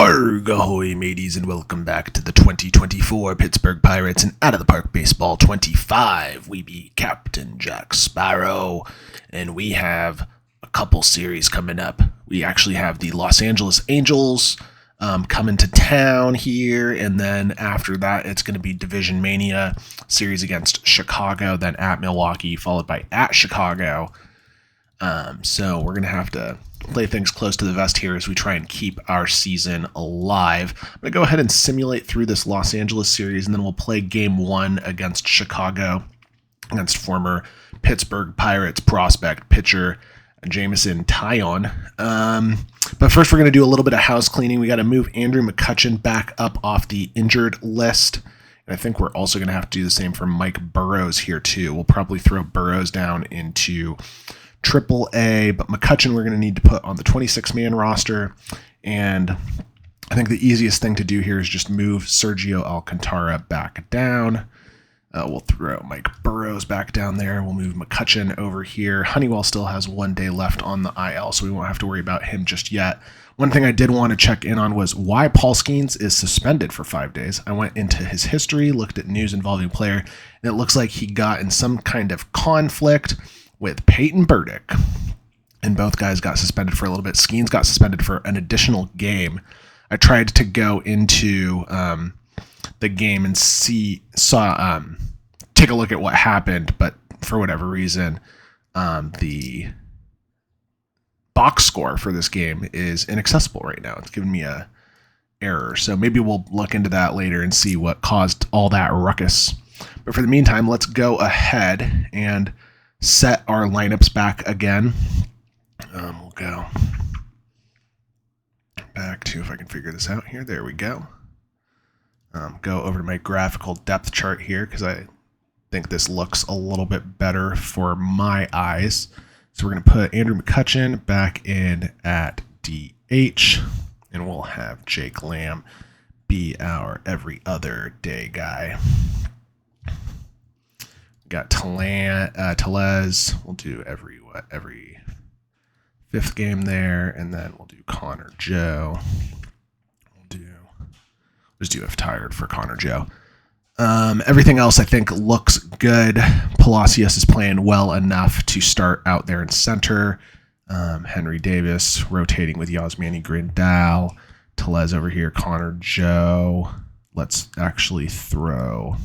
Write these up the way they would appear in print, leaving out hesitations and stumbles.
Arg, ahoy mateys, and welcome back to the 2024 Pittsburgh Pirates and Out of the Park Baseball 25. We be Captain Jack Sparrow, and we have a couple series coming up. We actually have the Los Angeles Angels coming to town here, and then after that it's going to be Division Mania series against Chicago, then at Milwaukee, followed by at Chicago. So we're going to have to play things close to the vest here as we try and keep our season alive. I'm going to go ahead and simulate through this Los Angeles series, and then we'll play game one against Chicago, against former Pittsburgh Pirates prospect pitcher Jameson Taillon. But first we're going to do a little bit of house cleaning. We got to move Andrew McCutchen back up off the injured list. And I think we're also going to have to do the same for Mike Burrows here too. We'll probably throw Burrows down into AAA, but McCutchen we're going to need to put on the 26-man roster. And I think the easiest thing to do here is just move Sergio Alcantara back down. We'll throw Mike Burrows back down there. We'll move McCutchen over here. Honeywell still has 1 day left on the IL, so we won't have to worry about him just yet. One thing I did want to check in on was why Paul Skenes is suspended for 5 days. I went into his history, looked at news involving player, and it looks like he got in some kind of conflict with Peyton Burdick, and both guys got suspended for a little bit. Skenes got suspended for an additional game. I tried to go into the game and take a look at what happened, but for whatever reason, the box score for this game is inaccessible right now. It's giving me a error, so maybe we'll look into that later and see what caused all that ruckus. But for the meantime, let's go ahead and set our lineups back again. We'll go back to, if I can figure this out here, there we go. Go over to my graphical depth chart here because I think this looks a little bit better for my eyes. So we're going to put Andrew McCutchen back in at DH, and we'll have Jake Lamb be our every other day guy. Got Tellez. We'll do every fifth game there, and then we'll do Connor Joe. Just do if tired for Connor Joe. Everything else I think looks good. Palacios is playing well enough to start out there in center. Henry Davis rotating with Yasmani Grandal. Tellez over here. Connor Joe. Let's actually throw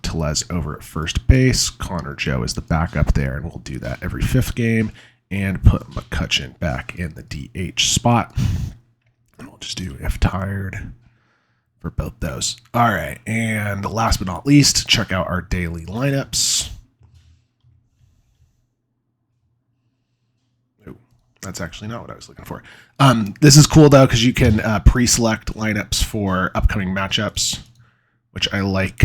Tellez over at first base. Connor Joe is the backup there, and we'll do that every fifth game and put McCutchen back in the DH spot. And we'll just do if tired for both those. All right, and last but not least, check out our daily lineups. Oh, that's actually not what I was looking for. This is cool, though, because you can pre-select lineups for upcoming matchups, which I like.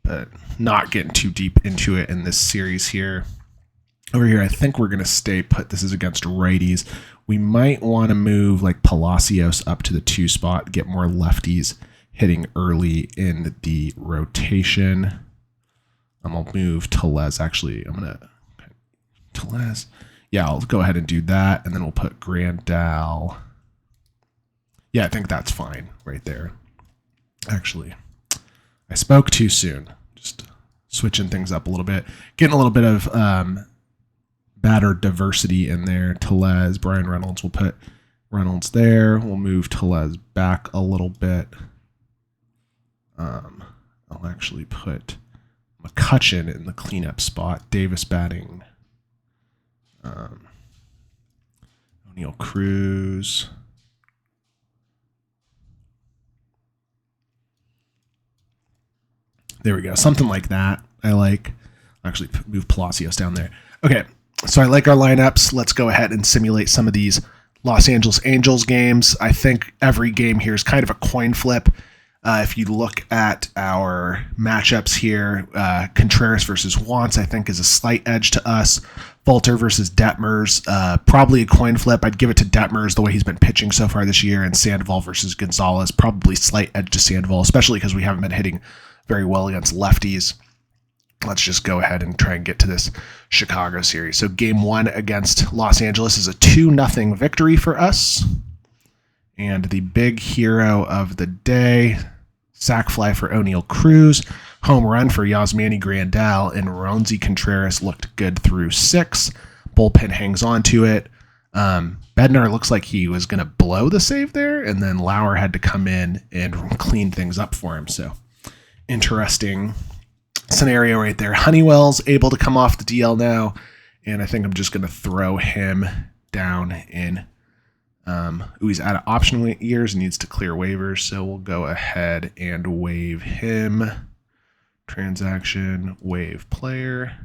But not getting too deep into it in this series here. Over here, I think we're going to stay put. This is against righties. We might want to move like Palacios up to the 2 spot, get more lefties hitting early in the rotation. I'll move Tellez. Actually, Tellez. Yeah, I'll go ahead and do that, and then we'll put Grandal. Yeah, I think that's fine right there. Actually, I spoke too soon. Just switching things up a little bit. Getting a little bit of batter diversity in there. Tellez, Brian Reynolds. We'll put Reynolds there. We'll move Tellez back a little bit. I'll actually put McCutchen in the cleanup spot. Davis batting. O'Neill Cruz. There we go. Something like that. I like. I'll actually move Palacios down there. Okay. So I like our lineups. Let's go ahead and simulate some of these Los Angeles Angels games. I think every game here is kind of a coin flip. If you look at our matchups here, Contreras versus Wantz, I think, is a slight edge to us. Falter versus Detmers, probably a coin flip. I'd give it to Detmers the way he's been pitching so far this year. And Sandoval versus Gonzalez, probably slight edge to Sandoval, especially because we haven't been hitting very well against lefties. let's just go ahead and try and get to this Chicago series. So game 1 against Los Angeles is a 2-0 victory for us. And the big hero of the day, sac fly for O'Neal Cruz, home run for Yasmani Grandal, and Ronzi Contreras looked good through 6. Bullpen hangs on to it. Bednar looks like he was going to blow the save there, and then Lauer had to come in and clean things up for him. So interesting scenario right there. Honeywell's able to come off the DL now, and I think I'm just going to throw him down in. He's out of optional years, needs to clear waivers, so we'll go ahead and waive him. Transaction, waive player.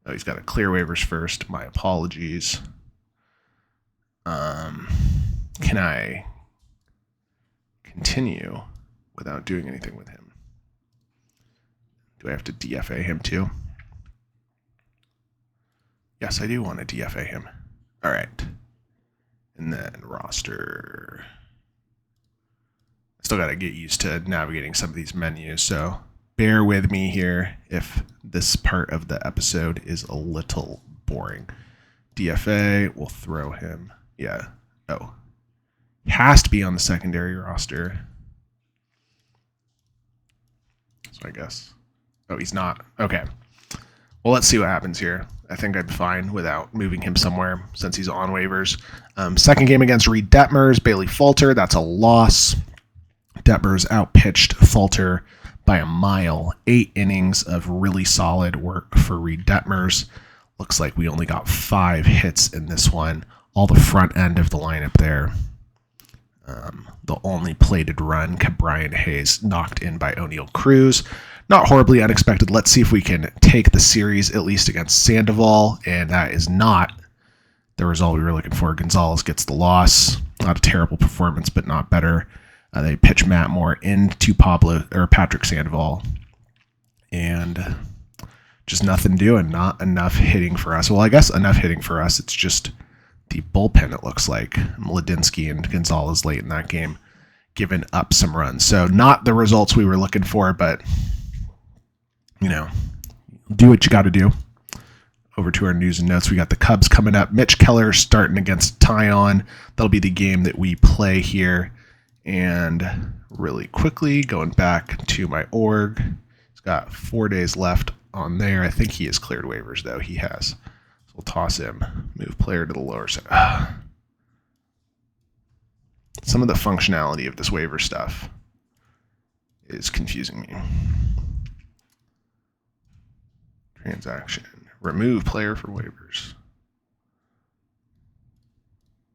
Oh, he's got to clear waivers first. My apologies. Can I continue without doing anything with him? Do I have to DFA him too? Yes, I do want to DFA him. All right. And then roster. I still got to get used to navigating some of these menus, so bear with me here if this part of the episode is a little boring. DFA, we'll throw him. Yeah. Oh. He has to be on the secondary roster. So I guess. Oh, he's not. Okay. Well, let's see what happens here. I think I'm fine without moving him somewhere since he's on waivers. Second game against Reed Detmers, Bailey Falter. That's a loss. Detmers outpitched Falter by a mile. 8 innings of really solid work for Reed Detmers. Looks like we only got 5 hits in this one. All the front end of the lineup there. The only plated run, Brian Hayes knocked in by O'Neal Cruz. Not horribly unexpected. Let's see if we can take the series at least against Sandoval, and that is not the result we were looking for. Gonzalez gets the loss. Not a terrible performance, but not better. They pitch Matt Moore into Patrick Sandoval, and just nothing doing. Not enough hitting for us. Well, I guess enough hitting for us. It's just the bullpen, it looks like. Mladinsky and Gonzalez late in that game giving up some runs. So not the results we were looking for, but do what you got to do. Over to our news and notes. We got the Cubs coming up. Mitch Keller starting against Taillon. That'll be the game that we play here. And really quickly, going back to my org. He's got 4 days left on there. I think he has cleared waivers, though. He has. So we'll toss him. Move player to the lower side. Some of the functionality of this waiver stuff is confusing me. Transaction. Remove player for waivers.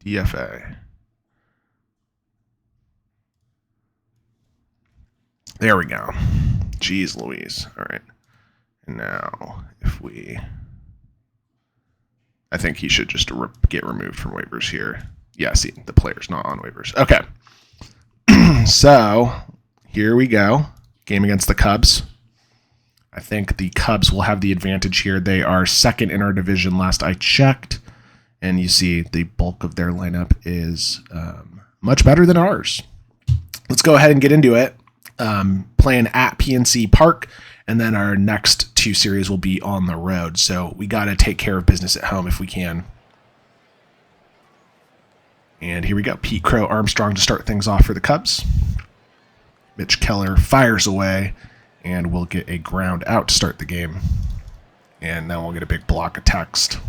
DFA. There we go. Jeez Louise. All right. And now, I think he should just get removed from waivers here. Yeah, see, the player's not on waivers. Okay. So, here we go. Game against the Cubs. I think the Cubs will have the advantage here. They are second in our division last I checked. And you see the bulk of their lineup is much better than ours. Let's go ahead and get into it. Playing at PNC Park. And then our next 2 series will be on the road. So we got to take care of business at home if we can. And here we go. Pete Crow Armstrong to start things off for the Cubs. Mitch Keller fires away. And we'll get a ground out to start the game. And then we'll get a big block of text.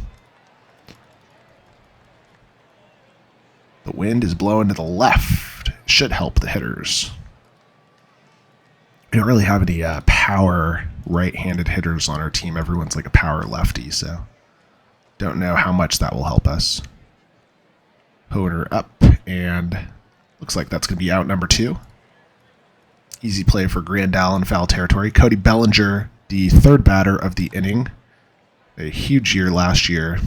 The wind is blowing to the left. Should help the hitters. We don't really have any power right-handed hitters on our team. Everyone's like a power lefty, so don't know how much that will help us. Honer up, and looks like that's going to be out number 2. Easy play for Grandal in foul territory. Cody Bellinger, the third batter of the inning. A huge year last year.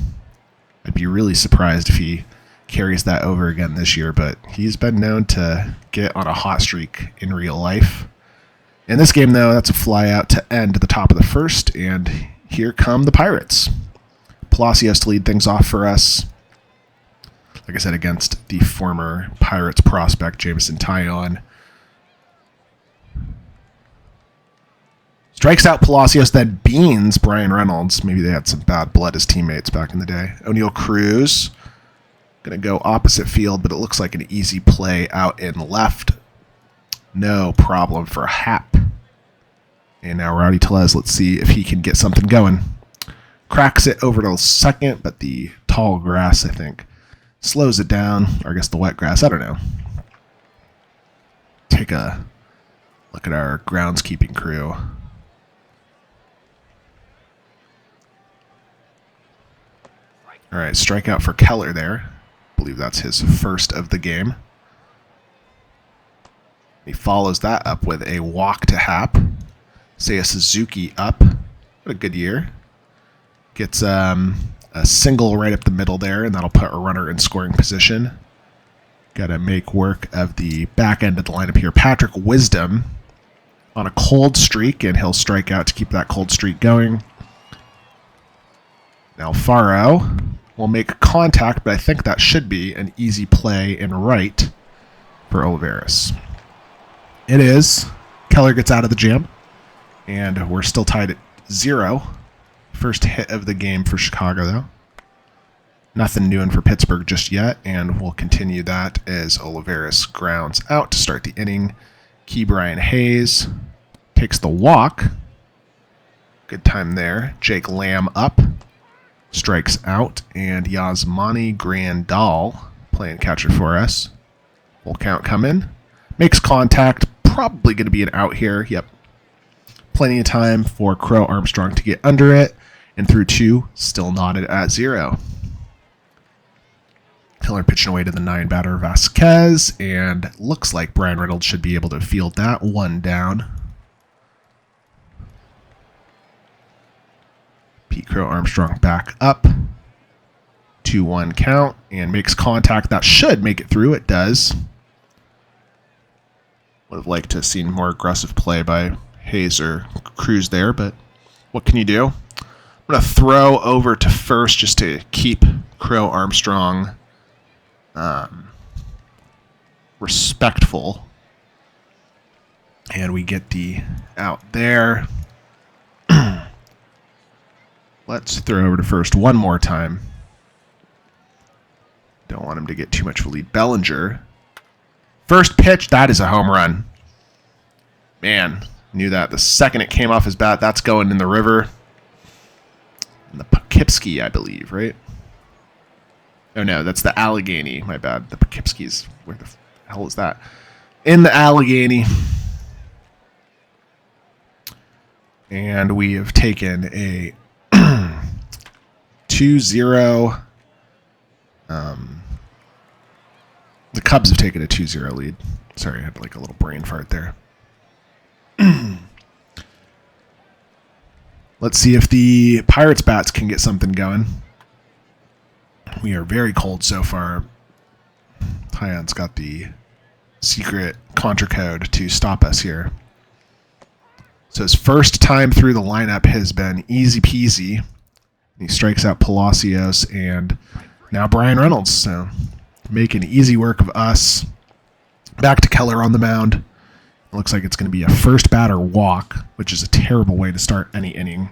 I'd be really surprised if he carries that over again this year, but he's been known to get on a hot streak in real life. In this game, though, that's a fly out to end at the top of the first, and here come the Pirates. Palacios to lead things off for us. Like I said, against the former Pirates prospect, Jameson Taillon. Strikes out Palacios, then beans Brian Reynolds. Maybe they had some bad blood as teammates back in the day. O'Neal Cruz going to go opposite field, but it looks like an easy play out in left. No problem for Hap. And now Rowdy Tellez, let's see if he can get something going. Cracks it over to second, but the tall grass, I think, slows it down. Or I guess the wet grass, I don't know. Take a look at our groundskeeping crew. All right, strikeout for Keller there. I believe that's his first of the game. He follows that up with a walk to Hap. Seiya Suzuki up. What a good year. Gets a single right up the middle there, and that'll put a runner in scoring position. Got to make work of the back end of the lineup here. Patrick Wisdom on a cold streak, and he'll strike out to keep that cold streak going. Now Alfaro will make contact, but I think that should be an easy play in right for Olivares. It is. Keller gets out of the jam, and we're still tied at 0. First hit of the game for Chicago, though. Nothing new in for Pittsburgh just yet, and we'll continue that as Olivares grounds out to start the inning. Brian Hayes takes the walk. Good time there. Jake Lamb up. Strikes out, and Yasmani Grandal playing catcher for us. Full count coming. Makes contact. Probably going to be an out here. Yep. Plenty of time for Crow Armstrong to get under it. And through 2, still knotted at 0. Keller pitching away to the 9-batter Vasquez. And looks like Brian Reynolds should be able to field that. 1 down. Pete Crow Armstrong back up. 2-1 count. And makes contact. That should make it through. It does. Would have liked to have seen more aggressive play by Hayes or Cruz there, but what can you do? I'm going to throw over to first just to keep Crow Armstrong respectful. And we get the out there. Let's throw over to first one more time. Don't want him to get too much of a lead. Bellinger. First pitch, that is a home run. Man, knew that. The second it came off his bat, that's going in the river. In the Poughkeepsie, I believe, right? Oh, no, that's the Allegheny. My bad. The Poughkeepsie's, where the hell is that? In the Allegheny. And we have taken a 2-0. The Cubs have taken a 2-0 lead. Sorry, I had like a little brain fart there. Let's see if the Pirates bats can get something going. We are very cold so far. Taillon's got the secret contra code to stop us here. So his first time through the lineup has been easy peasy. He strikes out Palacios and now Brian Reynolds. So making easy work of us. Back to Keller on the mound. It looks like it's going to be a first batter walk, which is a terrible way to start any inning.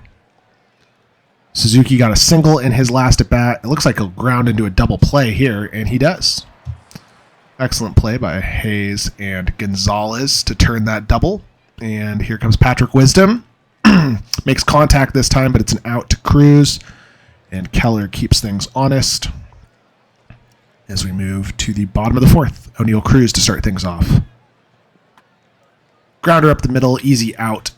Suzuki got a single in his last at bat. It looks like he'll ground into a double play here, and he does. Excellent play by Hayes and Gonzalez to turn that double. And here comes Patrick Wisdom. Makes contact this time, but it's an out to Cruz. And Keller keeps things honest as we move to the bottom of the 4th. O'Neal Cruz to start things off. Grounder up the middle, easy out.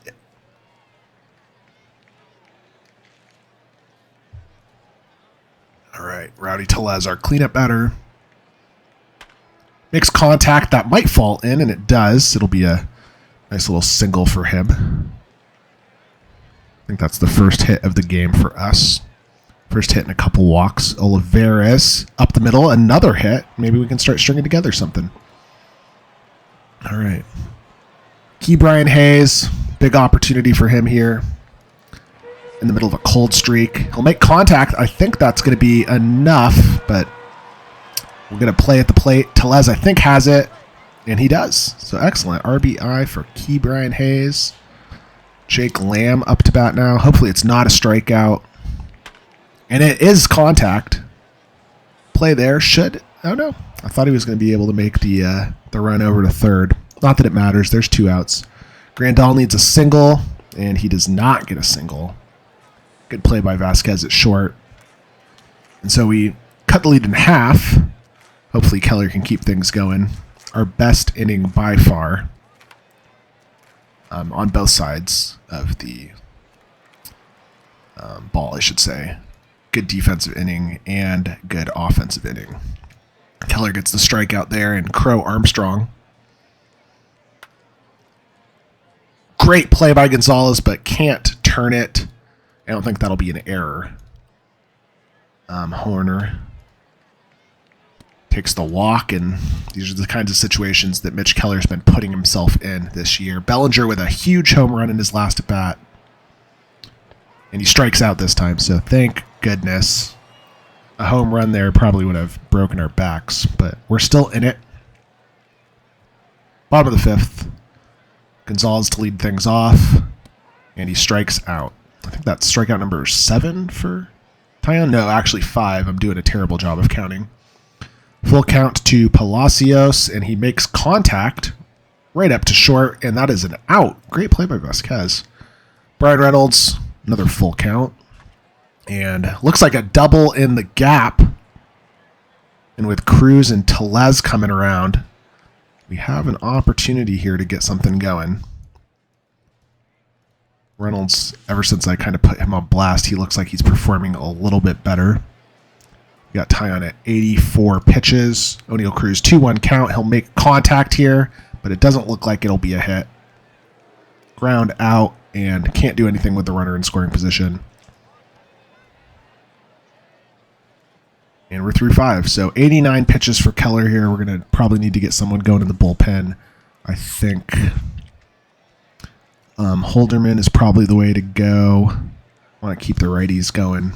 All right, Rowdy Tellez, our cleanup batter. Makes contact, that might fall in, and it does. It'll be a nice little single for him. I think that's the first hit of the game for us. First hit and a couple walks. Olivares up the middle, another hit. Maybe we can start stringing together something. All right. Brian Hayes, big opportunity for him here. In the middle of a cold streak. He'll make contact. I think that's going to be enough, but we're going to play at the plate. Tellez, I think, has it, and he does. So excellent. RBI for Brian Hayes. Jake Lamb up to bat now. Hopefully it's not a strikeout. And it is contact. Play there should... Oh, no. I thought he was going to be able to make the run over to third. Not that it matters. There's 2 outs. Grandal needs a single, and he does not get a single. Good play by Vasquez at short. And so we cut the lead in half. Hopefully Keller can keep things going. Our best inning by far on both sides of the ball, I should say. Good defensive inning and good offensive inning. Keller gets the strikeout there, and Crow Armstrong. Great play by Gonzalez, but can't turn it. I don't think that'll be an error. Horner takes the walk, and these are the kinds of situations that Mitch Keller's been putting himself in this year. Bellinger with a huge home run in his last at-bat. And he strikes out this time, so thank goodness. A home run there probably would have broken our backs, but we're still in it. Bottom of the 5th. Gonzalez to lead things off, and he strikes out. I think that's strikeout number 7 for Taillon. No, actually 5. I'm doing a terrible job of counting. Full count to Palacios, and he makes contact right up to short, and that is an out. Great play by Vasquez. Brian Reynolds, another full count. And looks like a double in the gap. And with Cruz and Tellez coming around, we have an opportunity here to get something going. Reynolds, ever since I kind of put him on blast, he looks like he's performing a little bit better. We got Taillon at 84 pitches. O'Neal Cruz, 2-1 count. He'll make contact here, but it doesn't look like it'll be a hit. Ground out, and can't do anything with the runner in scoring position. And we're through 5. So 89 pitches for Keller here. We're going to probably need to get someone going in the bullpen. I think Holderman is probably the way to go. I want to keep the righties going.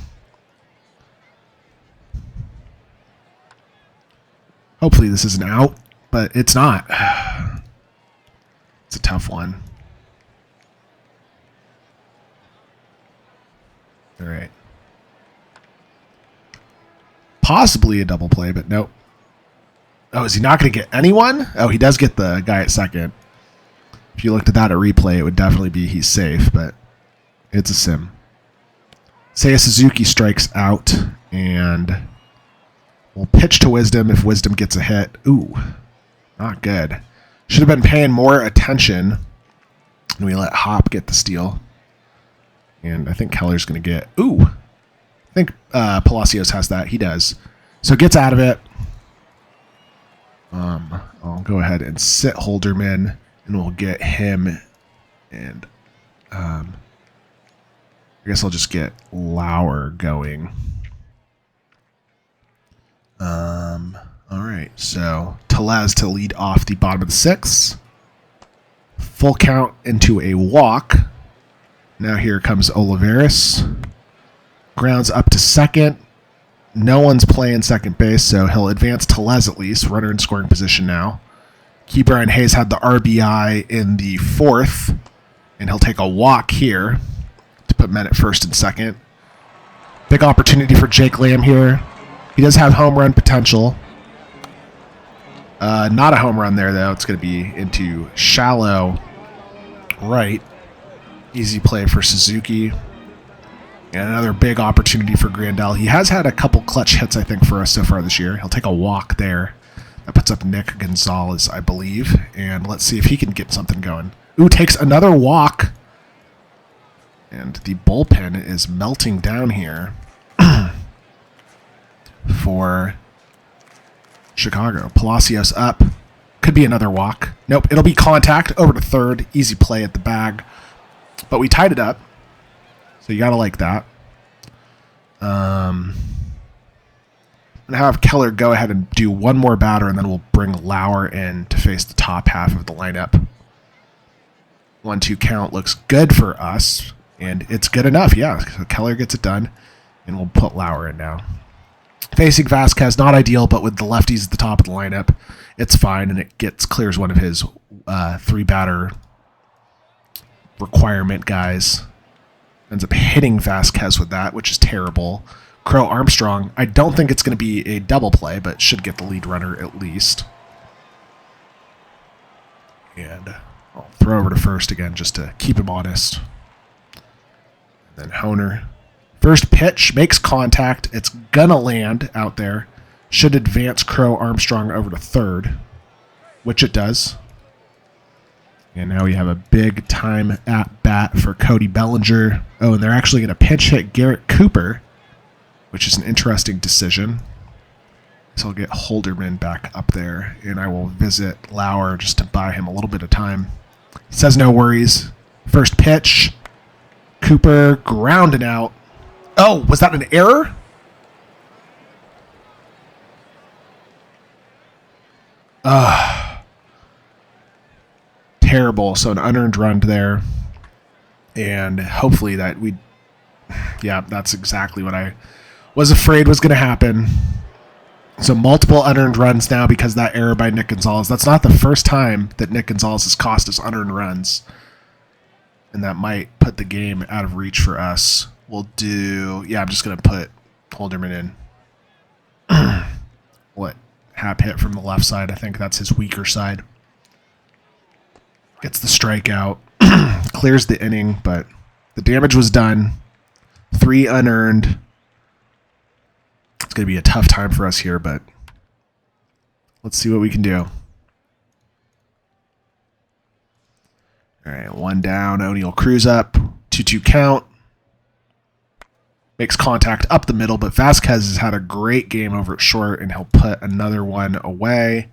Hopefully this is an out, but it's not. It's a tough one. All right. Possibly a double play, but nope. Oh, is he not going to get anyone? Oh, he does get the guy at second. If you looked at that at replay, it would definitely be he's safe, but it's a sim. Seiya Suzuki strikes out, and we'll pitch to Wisdom if Wisdom gets a hit. Ooh, not good. Should have been paying more attention, and we let Hop get the steal. And I think Keller's going to get... Ooh! I think Palacios has that. He does. So gets out of it. I'll go ahead and sit Holderman, and we'll get him. And I guess I'll just get Lauer going. All right. So Tellez to lead off the bottom of the 6th. Full count into a walk. Now here comes Olivares. Grounds up to second. No one's playing second base, so he'll advance Tellez at least. Runner in scoring position now. Ke'Bryan Hayes had the RBI in the 4th, and he'll take a walk here to put men at first and second. Big opportunity for Jake Lamb here. He does have home run potential. Not a home run there, though. It's going to be into shallow right. Easy play for Suzuki. And another big opportunity for Grandal. He has had a couple clutch hits, I think, for us so far this year. He'll take a walk there. That puts up Nick Gonzalez, I believe. And let's see if he can get something going. Ooh, takes another walk. And the bullpen is melting down here for Chicago. Palacios up. Could be another walk. Nope, it'll be contact over to third. Easy play at the bag. But we tied it up. So you got to like that. I'm going to have Keller go ahead and do one more batter, and then we'll bring Lauer in to face the top half of the lineup. 1-2 count looks good for us, and it's good enough, yeah. So Keller gets it done, and we'll put Lauer in now. Facing Vasquez, not ideal, but with the lefties at the top of the lineup, it's fine, and it clears one of his 3-batter requirement guys. Ends up hitting Vasquez with that, which is terrible. Crow Armstrong, I don't think it's going to be a double play, but should get the lead runner at least. And I'll throw over to first again just to keep him honest. And then Honer. First pitch, makes contact. It's going to land out there. Should advance Crow Armstrong over to third, which it does. And now we have a big time at bat for Cody Bellinger. Oh, and they're actually going to pinch hit Garrett Cooper, which is an interesting decision. So I'll get Holderman back up there, and I will visit Lauer just to buy him a little bit of time. He says no worries. First pitch. Cooper grounding out. Oh, was that an error? Terrible. So an unearned run there. And hopefully that we... Yeah, that's exactly what I was afraid was going to happen. So multiple unearned runs now because of that error by Nick Gonzalez. That's not the first time that Nick Gonzalez has cost us unearned runs. And that might put the game out of reach for us. We'll do... Yeah, I'm just going to put Holderman in. What? Hap hit from the left side. I think that's his weaker side. Gets the strikeout. Clears the inning, but the damage was done. 3 unearned. It's going to be a tough time for us here, but let's see what we can do. All right, 1 down. O'Neill Cruz up. 2-2 count. Makes contact up the middle, but Vasquez has had a great game over at short, and he'll put another one away.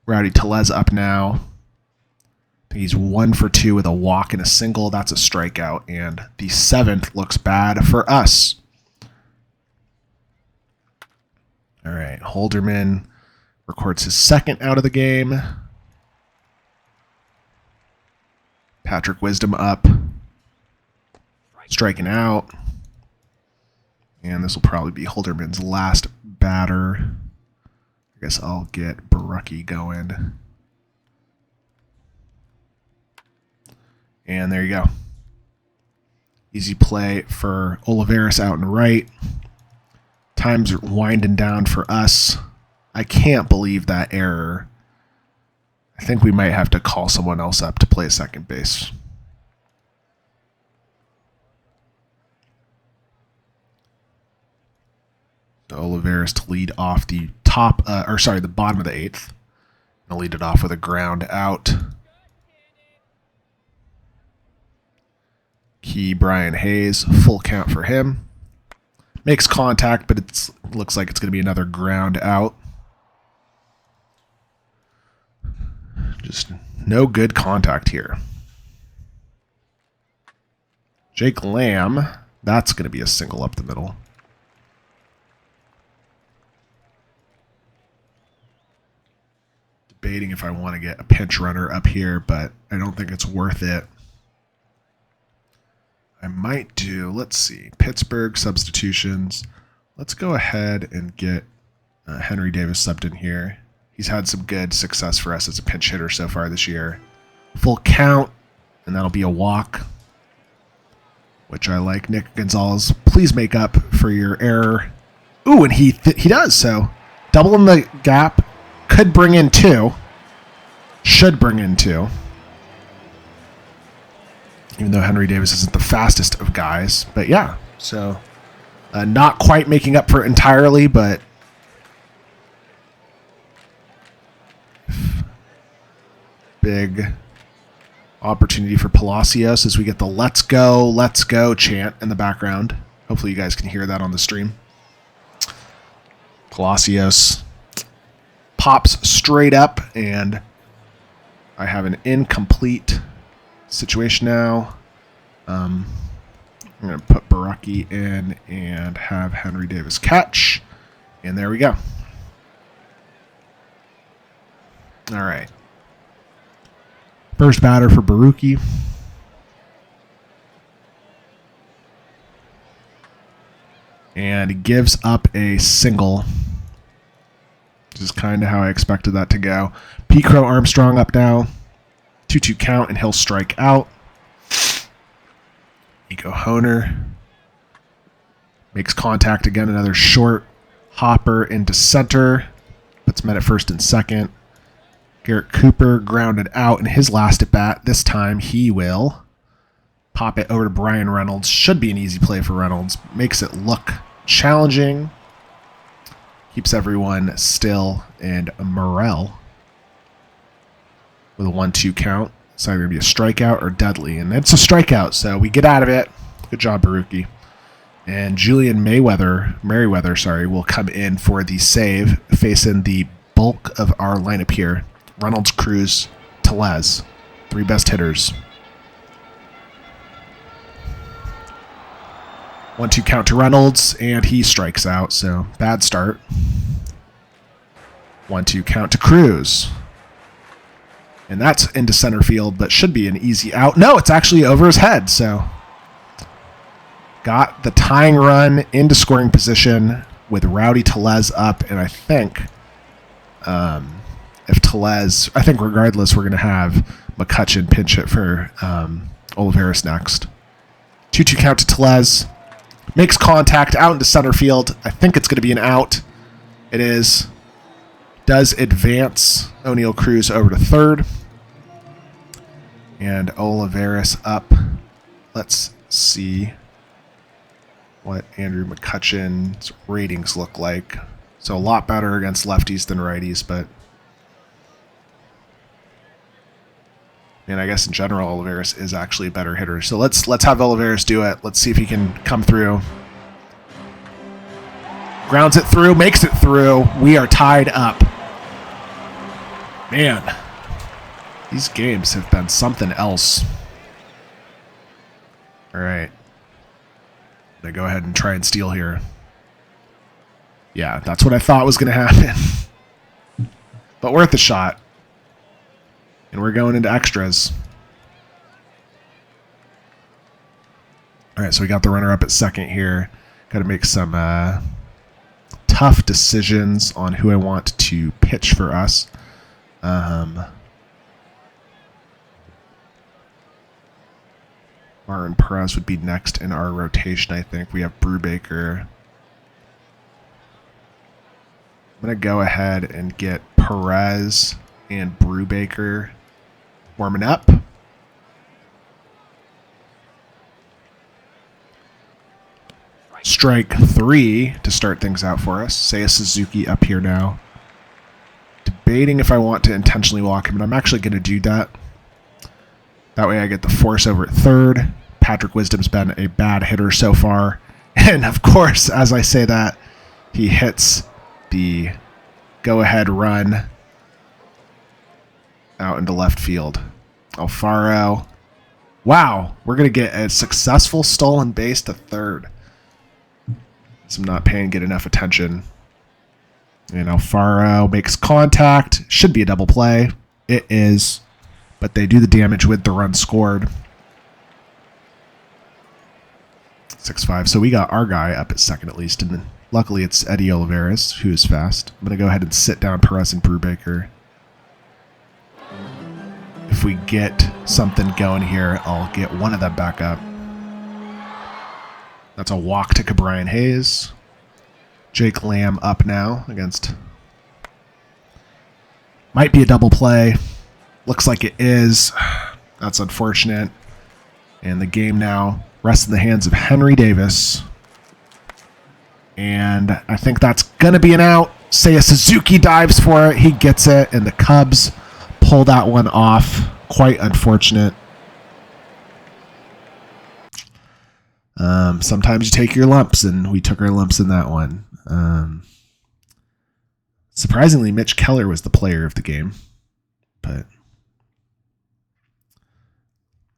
Rowdy Tellez up now. I think he's 1 for 2 with a walk and a single. That's a strikeout, and the 7th looks bad for us. All right, Holderman records his 2nd out of the game. Patrick Wisdom up. Striking out. And this will probably be Holderman's last batter. I guess I'll get Barucki going. And there you go. Easy play for Olivares out and right. Times are winding down for us. I can't believe that error. I think we might have to call someone else up to play second base. So Olivares to lead off the the bottom of the 8th. I'll lead it off with a ground out. Key Brian Hayes, full count for him. Makes contact, but it looks like it's going to be another ground out. Just no good contact here. Jake Lamb, that's going to be a single up the middle. Debating if I want to get a pinch runner up here, but I don't think it's worth it. I might do, let's see, Pittsburgh substitutions. Let's go ahead and get Henry Davis subbed in here. He's had some good success for us as a pinch hitter so far this year. Full count, and that'll be a walk, which I like. Nick Gonzalez, please make up for your error. Ooh, and he does, so double in the gap. Could bring in 2. Should bring in 2. Even though Henry Davis isn't the fastest of guys. But yeah, so not quite making up for it entirely, but big opportunity for Palacios as we get the let's go chant in the background. Hopefully you guys can hear that on the stream. Palacios pops straight up, and I have an incomplete situation now. I'm going to put Barucki in and have Henry Davis catch. And there we go. All right. First batter for Barucki. And he gives up a single. This is kind of how I expected that to go. P. Crow Armstrong up now. 2-2 count, and he'll strike out. Nico Honer makes contact again. Another short hopper into center. Puts men at first and second. Garrett Cooper grounded out in his last at bat. This time he will pop it over to Brian Reynolds. Should be an easy play for Reynolds. Makes it look challenging. Keeps everyone still. And Morel with a 1-2 count. It's either going to be a strikeout or deadly. And it's a strikeout, so we get out of it. Good job, Baruki. And Julian Merriweather, will come in for the save, facing the bulk of our lineup here. Reynolds, Cruz, Taillon, 3 best hitters. 1-2 count to Reynolds, and he strikes out, so bad start. 1-2 count to Cruz. And that's into center field, but should be an easy out. No, it's actually over his head, so got the tying run into scoring position with Rowdy Taillon up, and I think regardless, we're going to have McCutcheon pinch it for Olivares next. 2-2 count to Taillon. Makes contact out into center field. I think it's going to be an out. It is. Does advance O'Neal Cruz over to third. And Olivares up. Let's see what Andrew McCutcheon's ratings look like. So a lot better against lefties than righties, but and I guess in general Olivares is actually a better hitter. So let's have Olivares do it. Let's see if he can come through. Grounds it through, makes it through. We are tied up. Man, these games have been something else. All right. I'm going to go ahead and try and steal here. Yeah, that's what I thought was going to happen. But worth a shot. And we're going into extras. All right, so we got the runner up at second here. Got to make some tough decisions on who I want to pitch for us. Martin Perez would be next in our rotation, I think. We have Brubaker. I'm going to go ahead and get Perez and Brubaker warming up. Strike 3 to start things out for us. Seiya Suzuki up here now. Debating if I want to intentionally walk him, and I'm actually going to do that. That way I get the force over at third. Patrick Wisdom's been a bad hitter so far. And of course, as I say that, he hits the go-ahead run out into left field. Alfaro. Wow, we're going to get a successful stolen base to third. So I'm not paying good enough attention. And Alfaro makes contact. Should be a double play. It is. But they do the damage with the run scored. 6-5. So we got our guy up at second at least. And then luckily it's Eddie Olivares, who is fast. I'm going to go ahead and sit down Perez and Brubaker. If we get something going here, I'll get one of them back up. That's a walk to Cabrian Hayes. Jake Lamb up now against... Might be a double play. Looks like it is. That's unfortunate. And the game now rests in the hands of Henry Davis. And I think that's going to be an out. Seiya Suzuki dives for it. He gets it. And the Cubs pull that one off. Quite unfortunate. Sometimes you take your lumps, and we took our lumps in that one. Surprisingly, Mitch Keller was the player of the game. But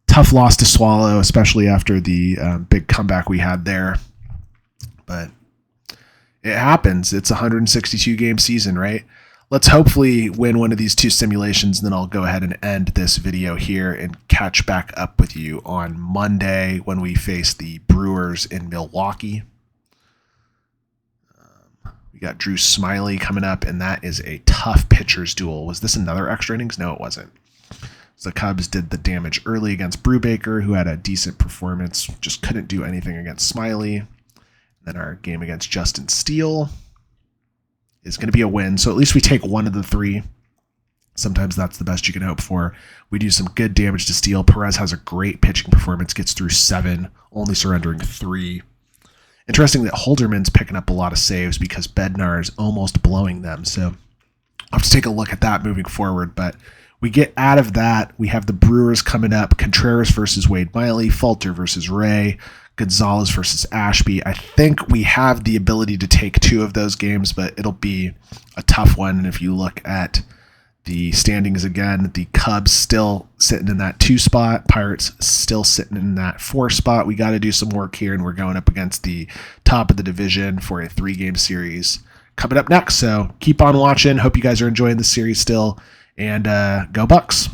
tough loss to swallow, especially after the big comeback we had there. But it happens. It's a 162-game season, right? Let's hopefully win one of these two simulations, and then I'll go ahead and end this video here and catch back up with you on Monday when we face the Brewers in Milwaukee. We got Drew Smiley coming up, and that is a tough pitcher's duel. Was this another extra innings? No, it wasn't. So the Cubs did the damage early against Brubaker, who had a decent performance, just couldn't do anything against Smiley. Then our game against Justin Steele is going to be a win. So at least we take one of the three. Sometimes that's the best you can hope for. We do some good damage to Steele. Perez has a great pitching performance, gets through 7, only surrendering 3. Interesting that Holderman's picking up a lot of saves because Bednar is almost blowing them. So I'll have to take a look at that moving forward. But we get out of that. We have the Brewers coming up. Contreras versus Wade Miley. Falter versus Ray. Gonzalez versus Ashby. I think we have the ability to take 2 of those games, but it'll be a tough one. And if you look at the standings again, the Cubs still sitting in that 2 spot. Pirates still sitting in that 4 spot. We got to do some work here, and we're going up against the top of the division for a 3-game series coming up next. So keep on watching. Hope you guys are enjoying the series still, and go Bucks.